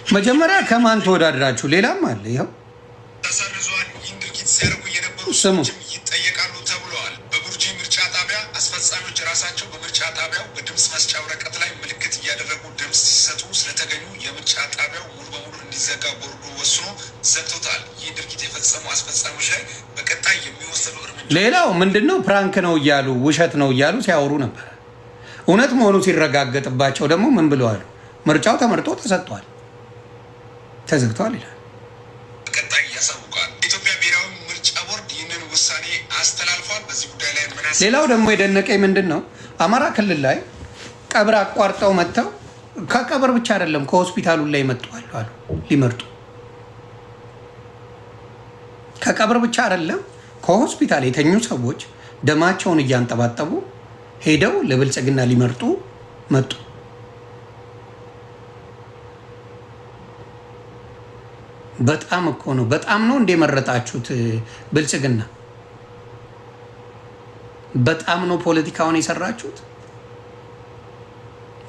መጀመሪያ ከማን ተወዳድራችሁ? ሌላም አለ። ይኸው ተሰርዟል። ይህን ድርጊት ሲያደርጉ የነበሩ ስሙ ሰዎችም ይጠየቃሉ ተብለዋል። በቡርጂ ምርጫ ጣቢያ አስፈጻሚዎች ራሳቸው በምርጫ ጣቢያው በድምፅ መስጫ ወረቀት ላይ ምልክት እያደረጉ ድምፅ ሲሰጡ ስለተገኙ የምርጫ ጣቢያው ሙሉ በሙሉ እንዲዘጋ ቦርዱ ወስኖ ዘግቶታል። ይህ ድርጊት የፈጸሙ አስፈጻሚዎች ላይ በቀጣይ የሚወሰዱ እርምጃ። ሌላው ምንድነው? ፕራንክ ነው እያሉ ውሸት ነው እያሉ ሲያወሩ ነበር። እውነት መሆኑ ሲረጋገጥባቸው ደግሞ ምን ብለዋል? ምርጫው ተመርጦ ተሰጥቷል፣ ተዘግቷል ይላል። በቀጣይ ያሳውቃል። ኢትዮጵያ ብሔራዊ ምርጫ ቦርድ ይህንን ውሳኔ አስተላልፏል። በዚህ ጉዳይ ላይ ምን አስ ሌላው ደግሞ የደነቀኝ ምንድን ነው? አማራ ክልል ላይ ቀብር አቋርጠው መጥተው ከቀብር ብቻ አይደለም ከሆስፒታሉ ላይ መጥተዋል አሉ ሊመርጡ። ከቀብር ብቻ አይደለም ከሆስፒታል የተኙ ሰዎች ደማቸውን እያንጠባጠቡ ሄደው ለብልጽግና ሊመርጡ መጡ። በጣም እኮ ነው። በጣም ነው እንደ መረጣችሁት ብልጽግና። በጣም ነው ፖለቲካውን የሰራችሁት።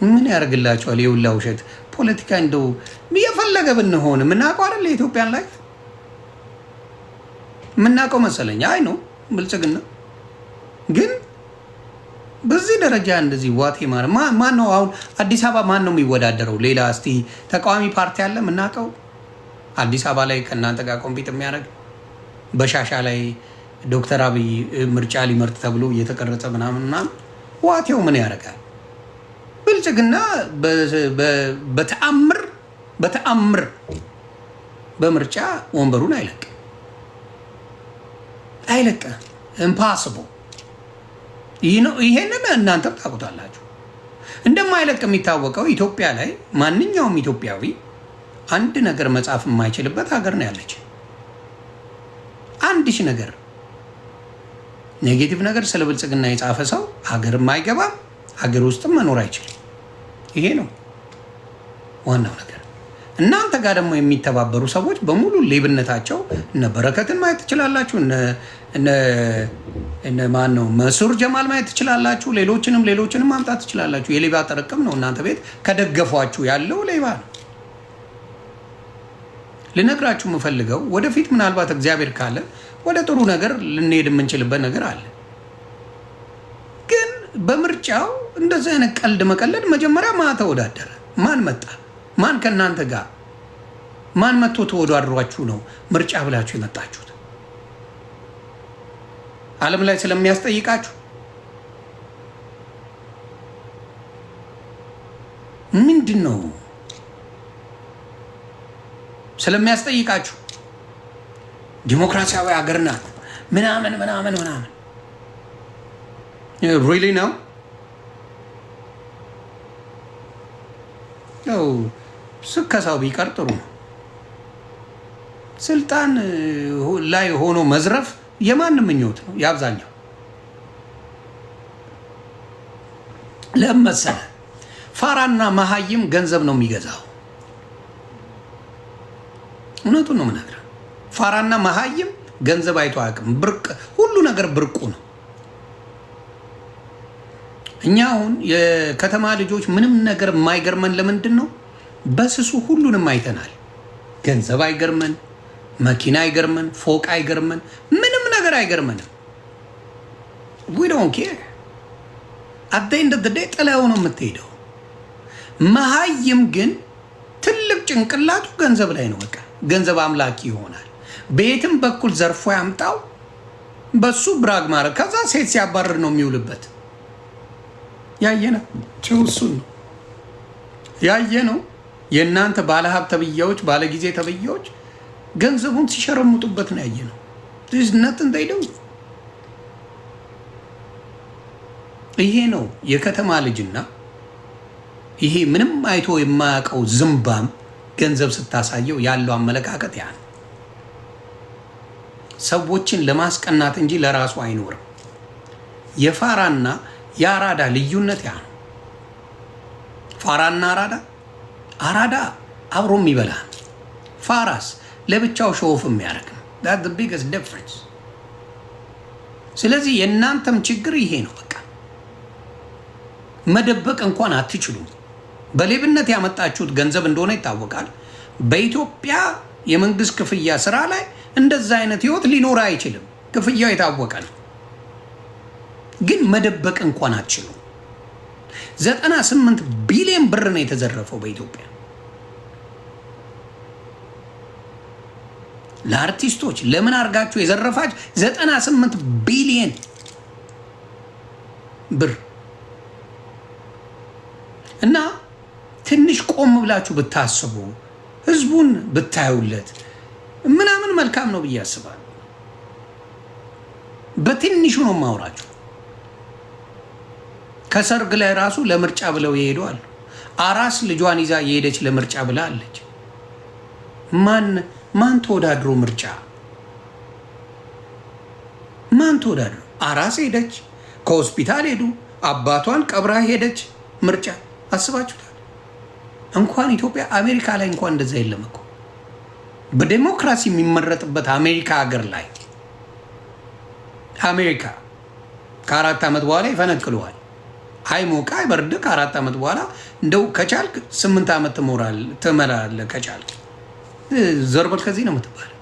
ምን ያደርግላችኋል? የውላ ውሸት ፖለቲካ። እንደው የፈለገ ብንሆን የምናውቀው አይደል? የኢትዮጵያን ላይ የምናውቀው መሰለኝ። አይ ነው ብልጽግና ግን በዚህ ደረጃ እንደዚህ ዋቴ ማን ነው አሁን አዲስ አበባ ማን ነው የሚወዳደረው? ሌላ እስቲ ተቃዋሚ ፓርቲ አለ የምናውቀው አዲስ አበባ ላይ ከእናንተ ጋር ኮምፒት የሚያደርግ? በሻሻ ላይ ዶክተር አብይ ምርጫ ሊመርጥ ተብሎ እየተቀረጸ ምናምን ዋቴው ምን ያደርጋል? ብልጽግና በተአምር በምርጫ ወንበሩን አይለቅም። ኢምፓስብል። ይሄንን እናንተም ታውቁታላችሁ። እንደማይለቅ የሚታወቀው ኢትዮጵያ ላይ ማንኛውም ኢትዮጵያዊ አንድ ነገር መጻፍ የማይችልበት ሀገር ነው ያለች። አንድ ሺህ ነገር ኔጌቲቭ ነገር ስለ ብልጽግና የጻፈ ሰው ሀገርም አይገባም፣ ሀገር ውስጥም መኖር አይችልም። ይሄ ነው ዋናው ነገር። እናንተ ጋር ደግሞ የሚተባበሩ ሰዎች በሙሉ ሌብነታቸው እነ በረከትን ማየት ትችላላችሁ። እነ ማን ነው መሱር ጀማል ማየት ትችላላችሁ። ሌሎችንም ማምጣት ትችላላችሁ። የሌባ ጥርቅም ነው። እናንተ ቤት ከደገፏችሁ ያለው ሌባ ነው። ልነግራችሁ የምፈልገው ወደፊት ምናልባት እግዚአብሔር ካለ ወደ ጥሩ ነገር ልንሄድ የምንችልበት ነገር አለ። ግን በምርጫው እንደዚህ አይነት ቀልድ መቀለድ መጀመሪያ ማን ተወዳደረ? ማን መጣ? ማን ከእናንተ ጋር ማን መጥቶ ተወዳድሯችሁ ነው ምርጫ ብላችሁ የመጣችሁት? ዓለም ላይ ስለሚያስጠይቃችሁ ምንድን ነው ስለሚያስጠይቃችሁ? ዲሞክራሲያዊ ሀገር ናት ምናምን ሪሊ ነው። ያው ስከሳው ቢቀር ጥሩ ነው። ስልጣን ላይ ሆኖ መዝረፍ የማንም ምኞት ነው። የአብዛኛው ለመሰለ ፋራና መሀይም ገንዘብ ነው የሚገዛው። እውነቱን ነው የምነግርህ። ፋራና መሀይም ገንዘብ አይቶ አያውቅም። ብርቅ ሁሉ ነገር ብርቁ ነው። እኛ አሁን የከተማ ልጆች ምንም ነገር የማይገርመን ለምንድን ነው? በስሱ ሁሉንም አይተናል። ገንዘብ አይገርመን፣ መኪና አይገርመን፣ ፎቅ አይገርመን፣ ምንም ነገር አይገርመንም። we don't care at the end of the day ጥለው ነው የምትሄደው። መሀይም ግን ትልቅ ጭንቅላቱ ገንዘብ ላይ ነው። በቃ ገንዘብ አምላኪ ይሆናል። በየትም በኩል ዘርፎ ያምጣው በሱ ብራግ ማድረግ፣ ከዛ ሴት ሲያባርር ነው የሚውልበት። ያየነው እሱን ነው ያየነው። የእናንተ ባለሀብት ተብያዎች፣ ባለጊዜ ተብያዎች ገንዘቡን ሲሸረሙጡበት ነው ያየነው። ዝነትን ታይደው ይሄ ነው የከተማ ልጅና ይሄ ምንም አይቶ የማያውቀው ዝምባም ገንዘብ ስታሳየው ያለው አመለካከት ያ ነው። ሰዎችን ለማስቀናት እንጂ ለራሱ አይኖርም። የፋራና የአራዳ ልዩነት ያ ነው። ፋራና አራዳ አብሮም ይበላል። ፋራስ ለብቻው ሾፍ የሚያደርግ ነው። that's the biggest difference። ስለዚህ የእናንተም ችግር ይሄ ነው። በቃ መደበቅ እንኳን አትችሉም። በሌብነት ያመጣችሁት ገንዘብ እንደሆነ ይታወቃል። በኢትዮጵያ የመንግስት ክፍያ ስራ ላይ እንደዛ አይነት ህይወት ሊኖር አይችልም። ክፍያው የታወቀ ነው። ግን መደበቅ እንኳን አትችሉም። 98 ቢሊዮን ብር ነው የተዘረፈው በኢትዮጵያ ለአርቲስቶች። ለምን አርጋችሁ የዘረፋች 98 ቢሊዮን ብር እና ትንሽ ቆም ብላችሁ ብታስቡ ህዝቡን ብታዩለት ምናምን መልካም ነው ብዬ አስባለሁ። በትንሹ ነው ማውራችሁ። ከሰርግ ላይ ራሱ ለምርጫ ብለው ይሄዳሉ። አራስ ልጇን ይዛ የሄደች ለምርጫ ብላ አለች። ማን ተወዳድሮ ምርጫ? ማን ተወዳድሮ? አራስ ሄደች፣ ከሆስፒታል ሄዱ፣ አባቷን ቀብራ ሄደች ምርጫ። አስባችሁታል? እንኳን ኢትዮጵያ አሜሪካ ላይ እንኳን እንደዛ የለም እኮ። በዲሞክራሲ የሚመረጥበት አሜሪካ ሀገር ላይ አሜሪካ ከ4 ዓመት በኋላ ይፈነቅለዋል። አይሞቃ አይበርድ። ከ4 ዓመት በኋላ እንደው ከቻልክ 8 ዓመት ትመራለህ ከቻልክ። ዘርበል ከዚህ ነው የምትባለው።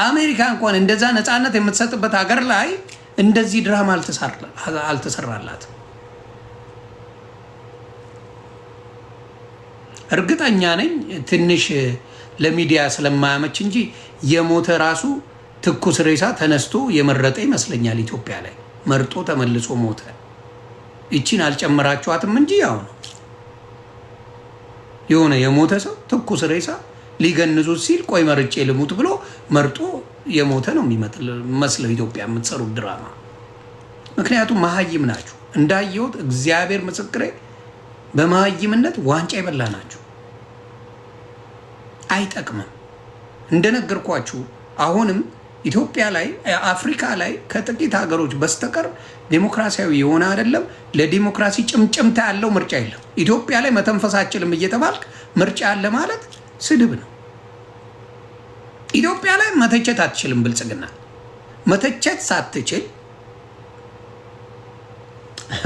አሜሪካ እንኳን እንደዛ ነፃነት የምትሰጥበት ሀገር ላይ እንደዚህ ድራማ አልተሰራላትም። እርግጠኛ ነኝ ትንሽ ለሚዲያ ስለማያመች እንጂ የሞተ ራሱ ትኩስ ሬሳ ተነስቶ የመረጠ ይመስለኛል። ኢትዮጵያ ላይ መርጦ ተመልሶ ሞተ። ይቺን አልጨመራችኋትም እንጂ ያው ነው። የሆነ የሞተ ሰው ትኩስ ሬሳ ሊገንዙት ሲል ቆይ መርጬ ልሙት ብሎ መርጦ የሞተ ነው የሚመስለው ኢትዮጵያ የምትሰሩት ድራማ። ምክንያቱም መሀይም ናችሁ እንዳየሁት፣ እግዚአብሔር ምስክሬ፣ በመሀይምነት ዋንጫ የበላ ናችሁ። አይጠቅምም። እንደነገርኳችሁ አሁንም ኢትዮጵያ ላይ አፍሪካ ላይ ከጥቂት ሀገሮች በስተቀር ዴሞክራሲያዊ የሆነ አይደለም። ለዲሞክራሲ ጭምጭምታ ያለው ምርጫ የለም። ኢትዮጵያ ላይ መተንፈስ አትችልም እየተባልክ ምርጫ አለ ማለት ስድብ ነው። ኢትዮጵያ ላይ መተቸት አትችልም። ብልጽግና መተቸት ሳትችል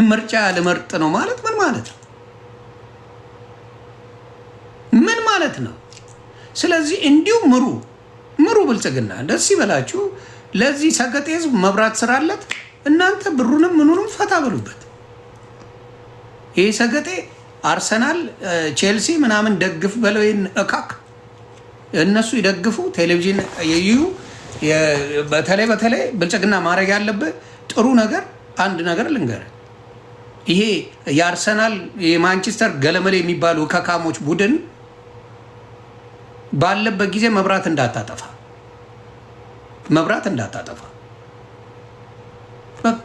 ምርጫ ልመርጥ ነው ማለት ምን ማለት ነው? ምን ማለት ነው? ስለዚህ እንዲሁ ምሩ ብልጽግና ደስ ይበላችሁ። ለዚህ ሰገጤ ህዝብ መብራት ስራለት፣ እናንተ ብሩንም ምኑንም ፈታ በሉበት። ይህ ሰገጤ አርሰናል፣ ቼልሲ ምናምን ደግፍ በለው። እካክ እነሱ ይደግፉ፣ ቴሌቪዥን ይዩ። በተለይ ብልጽግና ማድረግ ያለበት ጥሩ ነገር አንድ ነገር ልንገር። ይሄ የአርሰናል የማንቸስተር ገለመሌ የሚባሉ ከካሞች ቡድን ባለበት ጊዜ መብራት እንዳታጠፋ በቃ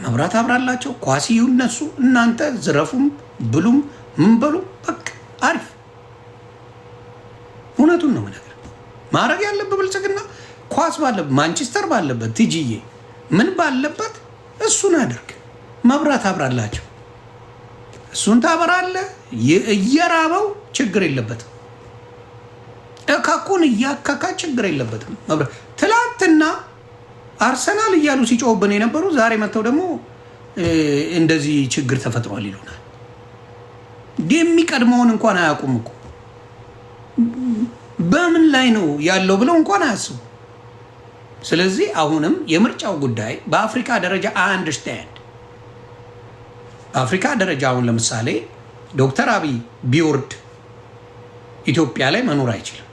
መብራት አብራላቸው። ኳሲዩ እነሱ፣ እናንተ ዝረፉም ብሉም ምን በሉ በቃ አሪፍ። እውነቱን ነው ነገር ማድረግ ያለበት ብልጽግና ኳስ ባለበት ማንቸስተር ባለበት ትጂዬ ምን ባለበት እሱን አድርግ። መብራት አብራላቸው፣ እሱን ታበራለ። እየራበው ችግር የለበትም። እካኩን እያካካ ችግር የለበትም። ትላንትና አርሰናል እያሉ ሲጮውብን የነበሩ ዛሬ መጥተው ደግሞ እንደዚህ ችግር ተፈጥሯል ይሉናል። የሚቀድመውን እንኳን አያውቁም እኮ በምን ላይ ነው ያለው ብለው እንኳን አያስቡ። ስለዚህ አሁንም የምርጫው ጉዳይ በአፍሪካ ደረጃ አንደርስታንድ በአፍሪካ ደረጃ አሁን ለምሳሌ ዶክተር አብይ ቢወርድ ኢትዮጵያ ላይ መኖር አይችልም።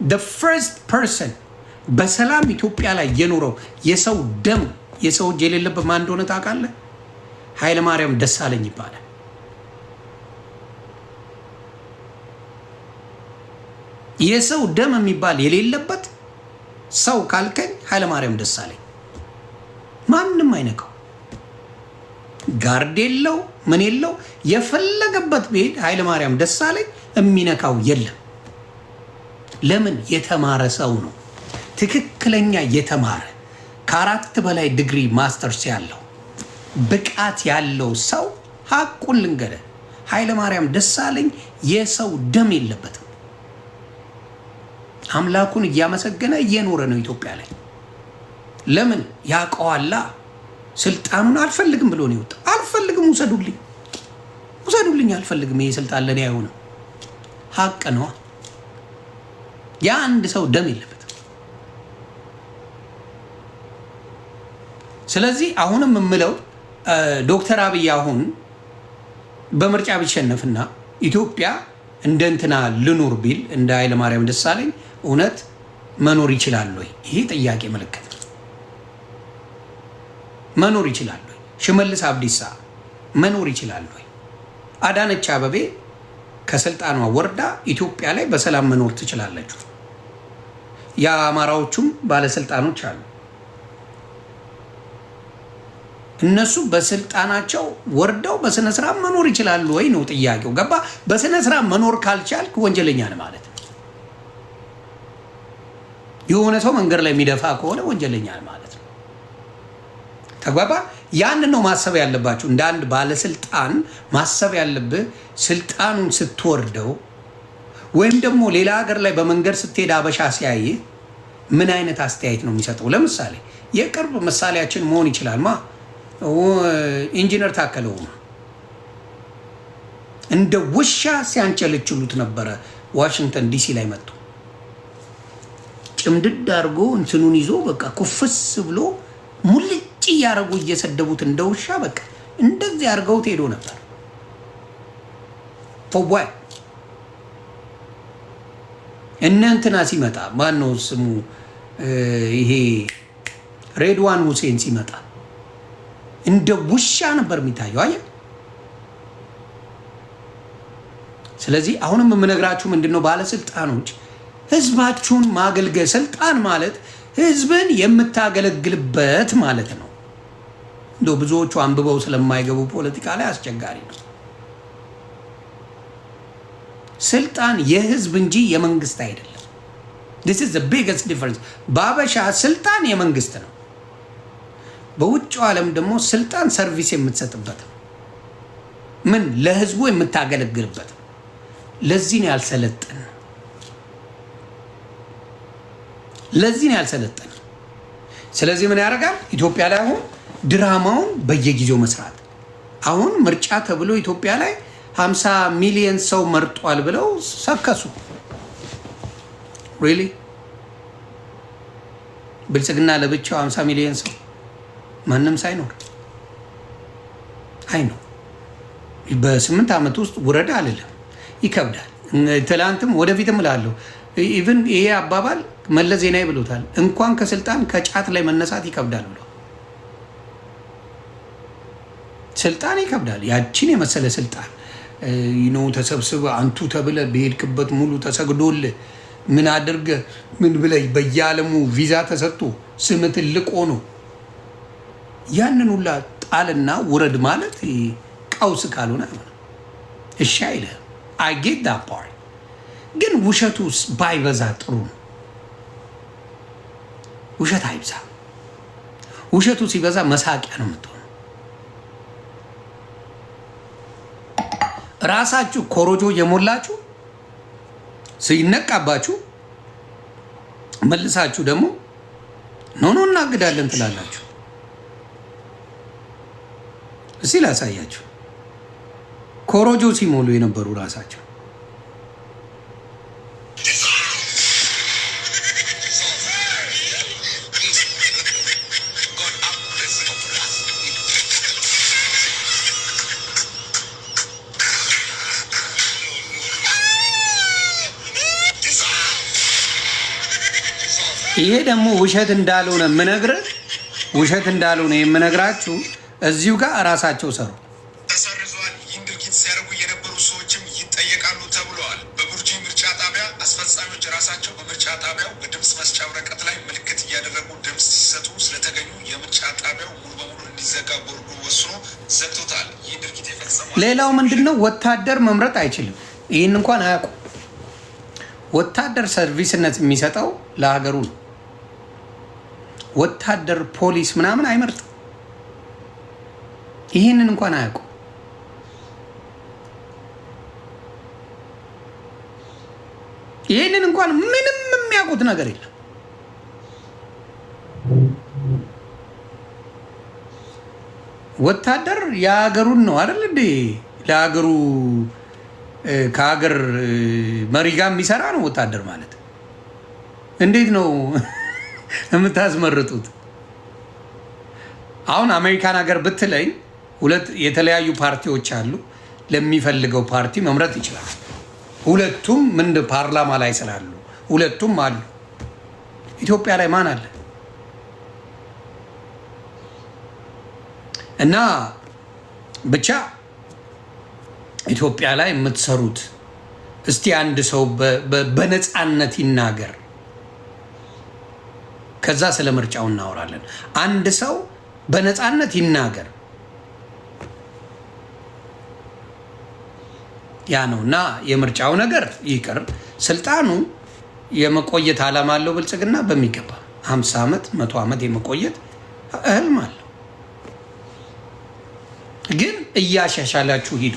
the first person በሰላም ኢትዮጵያ ላይ የኖረው የሰው ደም የሰው እጅ የሌለበት ማን እንደሆነ ታውቃለህ? ኃይለማርያም ደሳለኝ ይባላል። የሰው ደም የሚባል የሌለበት ሰው ካልከኝ ኃይለማርያም ደሳለኝ። ማንም አይነካው፣ ጋርድ የለው ምን የለው፣ የፈለገበት ቤት ኃይለማርያም ደሳለኝ የሚነካው የለም። ለምን? የተማረ ሰው ነው። ትክክለኛ የተማረ ከ4 በላይ ዲግሪ ማስተርስ ያለው ብቃት ያለው ሰው ሀቁን ልንገረ፣ ኃይለማርያም ደሳለኝ የሰው ደም የለበትም። አምላኩን እያመሰገነ እየኖረ ነው ኢትዮጵያ ላይ። ለምን? ያውቀዋላ። ስልጣኑን አልፈልግም ብሎ ነው የወጣው። አልፈልግም፣ ውሰዱልኝ፣ አልፈልግም፣ ይሄ ስልጣን ለኔ አይሆንም። ሀቅ ነው። የአንድ ሰው ደም የለበትም። ስለዚህ አሁንም የምለው ዶክተር አብይ አሁን በምርጫ ቢሸነፍና ኢትዮጵያ እንደ እንትና ልኑር ቢል እንደ ኃይለማርያም ደሳለኝ እውነት መኖር ይችላል ወይ? ይሄ ጥያቄ ምልክት ነው። መኖር ይችላል ወይ? ሽመልስ አብዲሳ መኖር ይችላል ወይ? አዳነች አበቤ ከስልጣኗ ወርዳ ኢትዮጵያ ላይ በሰላም መኖር ትችላለች? የአማራዎቹም ባለስልጣኖች አሉ። እነሱ በስልጣናቸው ወርደው በስነ ስርዓት መኖር ይችላሉ ወይ ነው ጥያቄው። ገባ? በስነ ስርዓት መኖር ካልቻልክ ወንጀለኛ ነህ ማለት ነው። የሆነ ሰው መንገድ ላይ የሚደፋ ከሆነ ወንጀለኛ ነህ ማለት ነው። ተግባባ? ያን ነው ማሰብ ያለባችሁ። እንደ አንድ ባለስልጣን ማሰብ ያለብህ ስልጣኑን ስትወርደው ወይም ደግሞ ሌላ ሀገር ላይ በመንገድ ስትሄድ አበሻ ሲያይ ምን አይነት አስተያየት ነው የሚሰጠው? ለምሳሌ የቅርብ ምሳሌያችን መሆን ይችላል ኢንጂነር ታከለ ኡማ እንደ ውሻ ሲያንጨልጭሉት ነበረ። ዋሽንግተን ዲሲ ላይ መጥቶ ጭምድድ አድርጎ እንትኑን ይዞ በቃ ኩፍስ ብሎ ሙልጭ እያደረጉ እየሰደቡት እንደ ውሻ በቃ እንደዚህ አድርገውት ሄዶ ነበር። ፎዋይ እነ እንትና ሲመጣ ማነው ስሙ ይሄ ሬድዋን ሁሴን ሲመጣ እንደ ውሻ ነበር የሚታየው። አየህ። ስለዚህ አሁንም የምነግራችሁ ምንድነው፣ ባለስልጣኖች ህዝባችሁን ማገልገል፣ ስልጣን ማለት ህዝብን የምታገለግልበት ማለት ነው። እንደው ብዙዎቹ አንብበው ስለማይገቡ ፖለቲካ ላይ አስቸጋሪ ነው። ስልጣን የህዝብ እንጂ የመንግስት አይደለም። this is the biggest difference። ባበሻ ስልጣን የመንግስት ነው። በውጭው ዓለም ደግሞ ስልጣን ሰርቪስ የምትሰጥበት ነው። ምን ለህዝቡ የምታገለግልበት ነው። ለዚህ ነው ያልሰለጠን። ለዚህ ነው ያልሰለጠን። ስለዚህ ምን ያደርጋል ኢትዮጵያ ላይ አሁን ድራማውን በየጊዜው መስራት። አሁን ምርጫ ተብሎ ኢትዮጵያ ላይ 50 ሚሊዮን ሰው መርጧል ብለው ሰከሱ። ሪሊ ብልጽግና ለብቻው 50 ሚሊዮን ሰው ማንም ሳይኖር አይ ነው በ8 ዓመት ውስጥ ውረዳ አይደለም ይከብዳል። ትላንትም ወደፊትም እላለሁ ኢቭን ይሄ አባባል መለስ ዜናዊ ብሎታል። እንኳን ከስልጣን ከጫት ላይ መነሳት ይከብዳል ብሎ ስልጣን ይከብዳል። ያቺን የመሰለ ስልጣን ነው ተሰብስበ አንቱ ተብለ በሄድክበት ሙሉ ተሰግዶል ምን አድርገ ምን ብለ በየዓለሙ ቪዛ ተሰጥቶ ስም ትልቅ ሆኖ ያንን ሁላ ጣልና ውረድ ማለት ቀውስ ካልሆነ እሺ አይልህ። I get that part። ግን ውሸቱ ባይበዛ ጥሩ ነው። ውሸት አይብዛ። ውሸቱ ሲበዛ መሳቂያ ነው የምትሆነው። ራሳችሁ ኮሮጆ የሞላችሁ ሲነቃባችሁ መልሳችሁ ደግሞ ኖ እናግዳለን ትላላችሁ። እስኪ ላሳያችሁ ኮሮጆ ሲሞሉ የነበሩ ራሳቸው ይሄ ደግሞ ውሸት እንዳልሆነ የምነግራችሁ እዚሁ ጋር እራሳቸው ሰሩ። ተሰርዟል። ይህን ድርጊት ሲያደርጉ የነበሩ ሰዎችም ይጠየቃሉ ተብለዋል። በቡርጂ ምርጫ ጣቢያ አስፈጻሚዎች ራሳቸው በምርጫ ጣቢያው በድምፅ መስጫ ወረቀት ላይ ምልክት እያደረጉ ድምፅ ሲሰጡ ስለተገኙ የምርጫ ጣቢያው ሙሉ በሙሉ እንዲዘጋ ቦርዱ ወስኖ ዘግቶታል። ይህ ድርጊት የፈጸመው ሌላው ምንድነው ወታደር መምረጥ አይችልም። ይህን እንኳን አያውቁም። ወታደር ሰርቪስነት የሚሰጠው ለሀገሩ ነው። ወታደር ፖሊስ ምናምን አይመርጥም። ይህንን እንኳን አያውቁም። ይህንን እንኳን ምንም የሚያውቁት ነገር የለም። ወታደር የሀገሩን ነው አይደል እንዴ? ለሀገሩ ከሀገር መሪ ጋር የሚሰራ ነው ወታደር ማለት። እንዴት ነው የምታስመርጡት? አሁን አሜሪካን ሀገር ብትለኝ ሁለት የተለያዩ ፓርቲዎች አሉ። ለሚፈልገው ፓርቲ መምረጥ ይችላል። ሁለቱም ምን ፓርላማ ላይ ስላሉ ሁለቱም አሉ። ኢትዮጵያ ላይ ማን አለ? እና ብቻ ኢትዮጵያ ላይ የምትሰሩት እስቲ አንድ ሰው በነፃነት ይናገር። ከዛ ስለ ምርጫው እናወራለን። አንድ ሰው በነፃነት ይናገር። ያ ነው እና የምርጫው ነገር ይቅር። ስልጣኑ የመቆየት ዓላማ አለው ብልጽግና በሚገባ 50 ዓመት 100 ዓመት የመቆየት ህልም አለው። ግን እያሻሻላችሁ ሂዱ።